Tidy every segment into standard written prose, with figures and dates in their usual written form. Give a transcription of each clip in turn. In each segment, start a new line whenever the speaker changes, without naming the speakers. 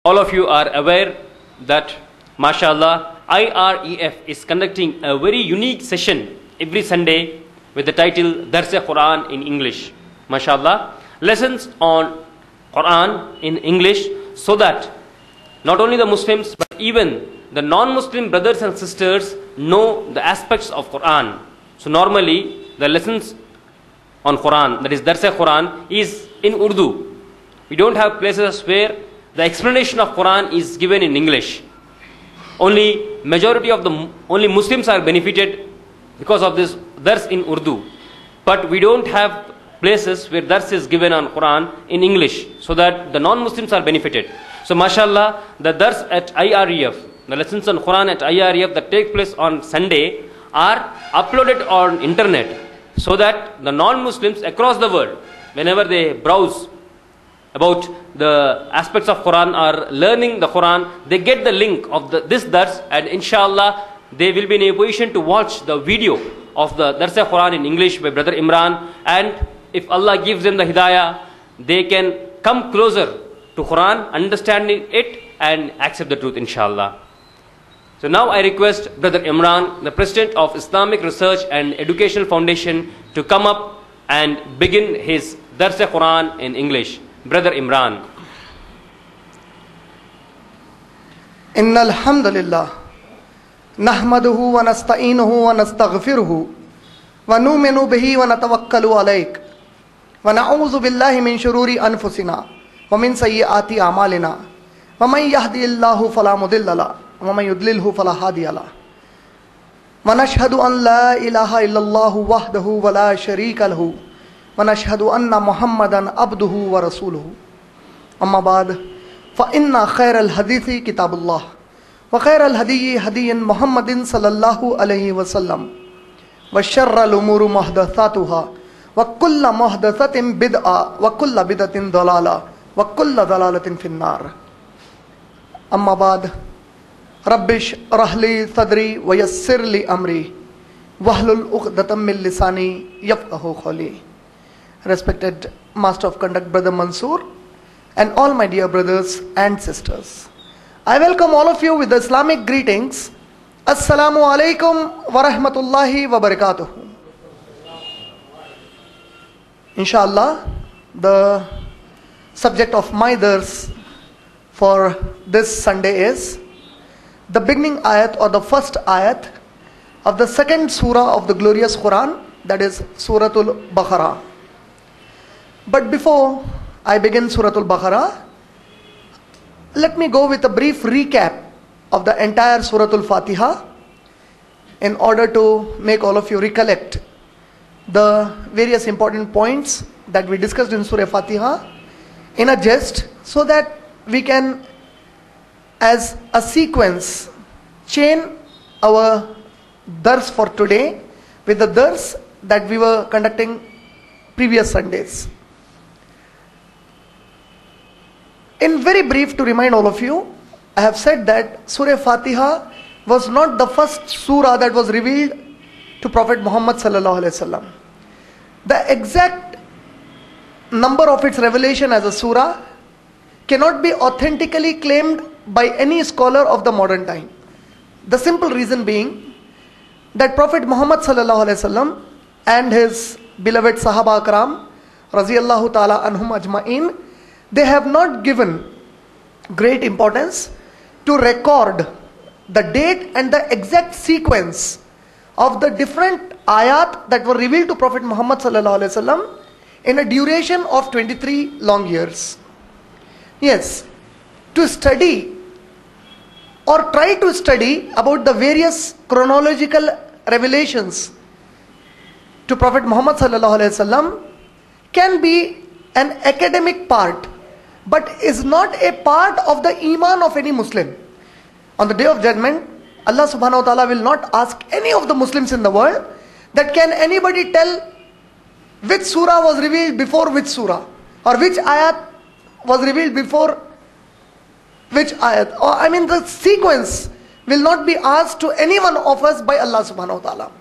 All of you are aware that, mashallah, IREF is conducting a very unique session every Sunday with the title Dars-e-Quran in English. Mashallah, lessons on Quran in English, so that not only the Muslims but even the non-Muslim brothers and sisters know the aspects of Quran. So normally the lessons on Quran, that is Dars-e-Quran, is in Urdu. We don't have places where the explanation of Quran is given in English. Only Muslims are benefited because of this Dars in Urdu. But we don't have places where Dars is given on Quran in English, so that the non-Muslims are benefited. So mashallah, the Dars at IREF, the lessons on Quran at IREF that take place on Sunday are uploaded on internet, so that the non-Muslims across the world, whenever they browse about the aspects of Quran or learning the Quran, they get the link of this Dars, and inshallah they will be in a position to watch the video of the Dars-e-Quran in English by Brother Imran, and if Allah gives them the hidayah, they can come closer to Quran, understanding it and accept the truth, inshallah. So now I request Brother Imran, the President of Islamic Research and Educational Foundation, to come up and begin his Dars-e-Quran in English. Brother Imran.
Innal hamdalillah nahmaduhu wa nasta'inuhu wa nastaghfiruhu wa nu'minu bihi wa natawakkalu alayk wa na'udhu billahi min shururi anfusina wa min sayyiati a'malina wa man yahdihillahu fala mudilla lahu wa man yudlilhu fala hadiya lahu wa nashhadu an la ilaha illallah wahdahu wa la sharika lahu wa nashhadu anna Muhammadan abduhu wa rasuluhu. Amma ba'd, fa inna khayral hadithi kitabullah wa khayral hadiyyi hadiyyin Muhammadin sallallahu alayhi wa sallam wa sharral umuri muhdathatuha wa kullu muhdathatin bid'a wa kullu bid'atin dalalah wa kullu dalalatin finnar. Amma ba'd, rabbish rahli sadri wa yassir li amri wahlul uqdatam min lisani yafqahu qawli. Respected Master of Conduct Brother Mansoor and all my dear brothers and sisters, I welcome all of you with the Islamic greetings. Assalamu alaikum wa rahmatullahi wa barakatuh. Inshallah, the subject of my dars for this Sunday is the beginning ayat, or the first ayat of the second surah of the glorious Quran, that is Suratul Baqarah. But before I begin Suratul Baqarah, let me go with a brief recap of the entire Suratul Fatiha in order to make all of you recollect the various important points that we discussed in Surah Fatiha in a gist, so that we can, as a sequence, chain our dars for today with the dars that we were conducting previous Sundays. In very brief, to remind all of you, I have said that Surah Fatiha was not the first surah that was revealed to Prophet Muhammad sallallahu alaihi wasallam. The exact number of its revelation as a surah cannot be authentically claimed by any scholar of the modern time. The simple reason being that Prophet Muhammad sallallahu alaihi wasallam and his beloved Sahaba Akram raziyallahu ta'ala anhum ajma'in, they have not given great importance to record the date and the exact sequence of the different ayat that were revealed to Prophet Muhammad sallallahu alaihi wasallam in a duration of 23 long years. Yes, to study or try to study about the various chronological revelations to Prophet Muhammad sallallahu alaihi wasallam can be an academic part, but is not a part of the iman of any Muslim. On the day of judgment, Allah subhanahu wa ta'ala will not ask any of the Muslims in the world that can anybody tell which surah was revealed before which surah, or which ayat was revealed before which ayat. Or I mean, the sequence will not be asked to any one of us by Allah subhanahu wa ta'ala.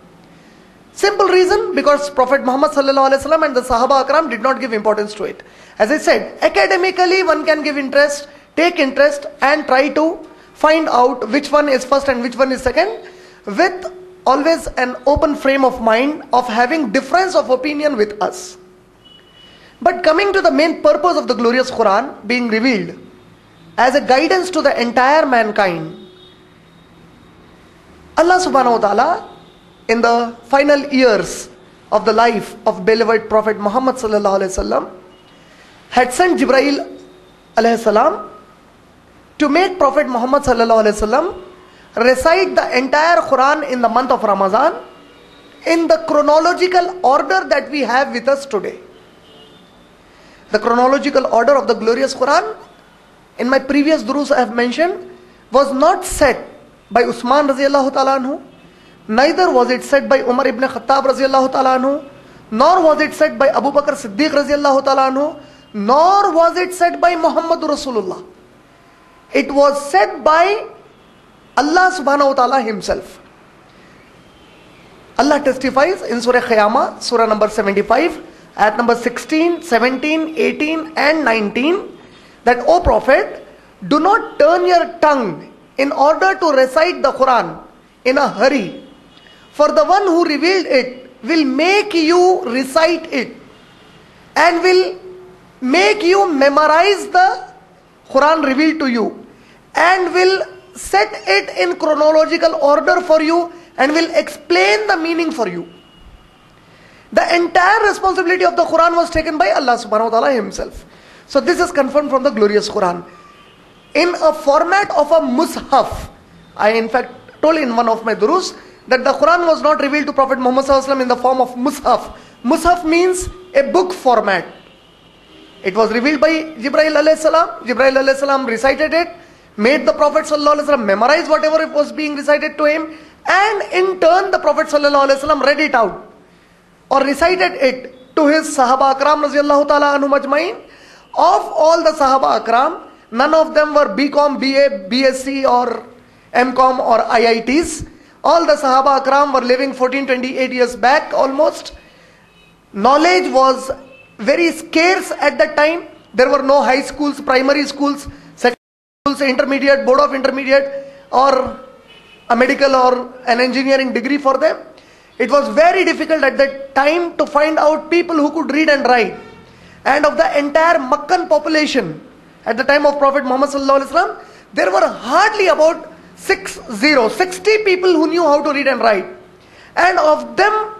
Simple reason, because Prophet Muhammad sallallahu alaihi wasallam and the Sahaba Akram did not give importance to it. As I said, academically one can give interest take interest and try to find out which one is first and which one is second, with always an open frame of mind of having difference of opinion with us. But coming to the main purpose of the glorious Quran being revealed as a guidance to the entire mankind, Allah subhanahu wa ta'ala, in the final years of the life of beloved Prophet Muhammad sallallahu alaihi wasallam, had sent Jibreel alayhi salam to make Prophet Muhammad sallallahu alaihi wasallam recite the entire Quran in the month of Ramadan in the chronological order that we have with us today. The chronological order of the glorious Quran, in my previous durus I have mentioned, was not set by Usman radiallahu ta'ala anhu, neither was it said by Umar ibn Khattab radiallahu ta'ala anhu, nor was it said by Abu Bakr Siddiq radiallahu ta'ala anhu, nor was it said by Muhammad Rasulullah. It was said by Allah subhanahu wa ta'ala himself. Allah testifies in Surah Qiyamah, Surah number 75, ayat number 16, 17, 18 and 19, that, O Prophet, do not turn your tongue in order to recite the Quran in a hurry. For the one who revealed it will make you recite it and will make you memorize the Quran revealed to you, and will set it in chronological order for you and will explain the meaning for you. The entire responsibility of the Quran was taken by Allah subhanahu wa ta'ala himself. So this is confirmed from the glorious Quran. In a format of a mushaf, I in fact told in one of my durus that the Quran was not revealed to Prophet Muhammad sallallahu alaihi wasallam in the form of mushaf. Mushaf means a book format. It was revealed by Jibreel alayhi salam. Jibreel alayhi salam recited it, made the Prophet sallallahu alaihi wasallam memorize whatever it was being recited to him, and in turn the Prophet sallallahu alaihi wasallam read it out or recited it to his Sahaba Akram radiallahu ta'ala anhum ajmain. Of all the Sahaba Akram, none of them were BCom, BA, BSc or MCom or IITs. All the Sahaba Akram were living 1428 years back almost. Knowledge was very scarce at that time. There were no high schools, primary schools, secondary schools, intermediate, board of intermediate, or a medical or an engineering degree for them. It was very difficult at that time to find out people who could read and write. And of the entire Makkan population at the time of Prophet Muhammad sallallahu alaihi wasallam, there were hardly about 60 people who knew how to read and write. And of them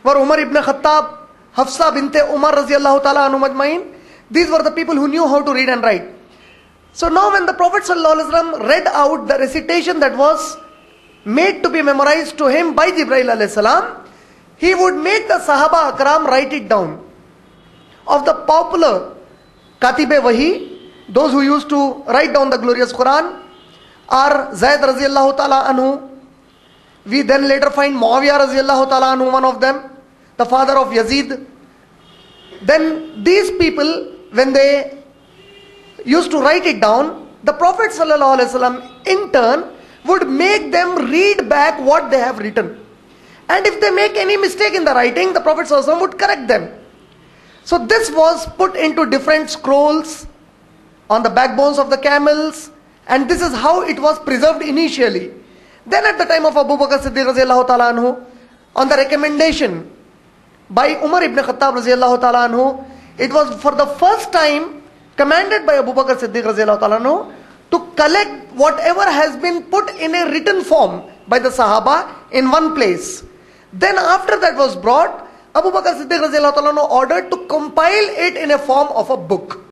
were Umar ibn Khattab, Hafsa binte Umar radiallahu ta'ala anhum ajmain. These were the people who knew how to read and write. So now when the Prophet sallallahu alaihi wasallam read out the recitation that was made to be memorized to him by Jibreel alayhi salam, he would make the Sahaba Akram write it down. Of the popular Katibe Wahi, those who used to write down the glorious Quran, are Zayd radiallahu ta'ala anhu. We then later find Muawiyah radiallahu ta'ala anhu, one of them, the father of Yazid. Then these people, when they used to write it down, the Prophet sallallahu alaihi wasallam in turn would make them read back what they have written. And if they make any mistake in the writing, the Prophet sallallahu alaihi wasallam would correct them. So this was put into different scrolls on the backbones of the camels, and this is how it was preserved initially. Then at the time of Abu Bakr Siddiq radiallahu ta'ala anhu, on the recommendation by Umar ibn Khattab radiallahu ta'ala anhu, it was for the first time commanded by Abu Bakr Siddiq radiallahu ta'ala anhu to collect whatever has been put in a written form by the Sahaba in one place. Then after that was brought, Abu Bakr Siddiq radiallahu ta'ala anhu ordered to compile it in a form of a book.